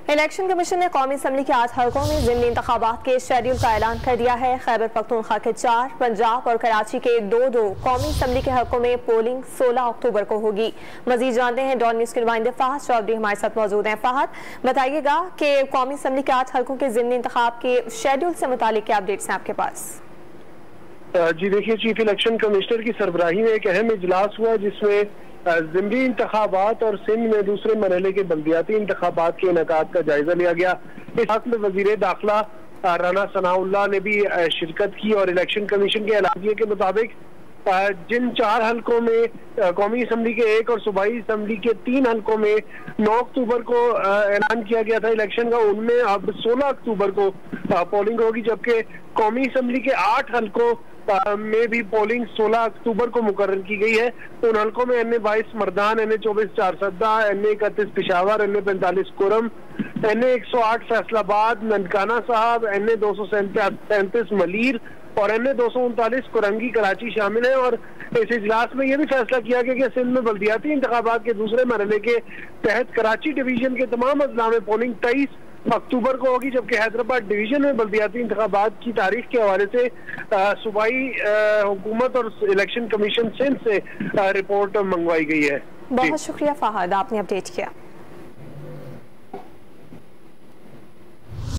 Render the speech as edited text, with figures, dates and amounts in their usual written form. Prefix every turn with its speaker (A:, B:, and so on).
A: Election commission ने कौमी assembly के 8 हलकों में ज़िमनी इंतखाबात के शेड्यूल का ऐलान कर दिया है। खैबर पख्तूनख्वा के 4, पंजाब और कराची के 2 कौमी असम्बली के हलकों में पोलिंग 16 अक्टूबर को होगी। मजीद जानते हैं डॉन न्यूज़ के नुमाइंदे फहद चौधरी हमारे साथ मौजूद हैं। फहद, बताइएगा कि कौमी असम्बली के 8 हलकों के ज़िमनी इंतखाब के शेड्यूल से मुतालिक क्या अपडेट्स हैं आपके पास?
B: जी देखिए, चीफ इलेक्शन कमिश्नर की सरबराही में एक अहम इजलास हुआ जिसमें ज़िमनी इंतखाबात और सिंध में दूसरे मरहले के बल्दियाती इंतखाबात के इनेकाद का जायजा लिया गया। इस हक में वजीर दाखिला राना सनाउल्लाह ने भी शिरकत की और इलेक्शन कमीशन के एलानिये के मुताबिक जिन 4 हलकों में कौमी असम्बली के 1 और सूबाई असम्बली के 3 हलकों में 9 अक्टूबर को ऐलान किया गया था इलेक्शन का, उनमें अब 16 अक्टूबर को पोलिंग होगी, जबकि कौमी असम्बली के 8 हलकों में भी पोलिंग 16 अक्टूबर को मुकर्रर की गई है। तो उन हलकों में NA 22 Mardan, NA 24 Charsadda, NA 31 Peshawar, NA 45 Kurram, NA 108 Faisalabad, Nankana Sahib, NA 237 Malir और NA 239 कुरंगी कराची शामिल है। और इस इजलास में यह भी फैसला किया गया कि सिंध में बल्दियाती इंतखाबात के दूसरे मरहले के तहत कराची डिवीजन के तमाम अजला में पोलिंग 23 अक्टूबर को होगी, जबकि हैदराबाद डिवीजन में बल्दियाती इंतखाबात की तारीख के हवाले से सूबाई हुकूमत और इलेक्शन कमीशन सिंध से रिपोर्ट मंगवाई गई है।
A: बहुत शुक्रिया फहद, आपने अपडेट किया।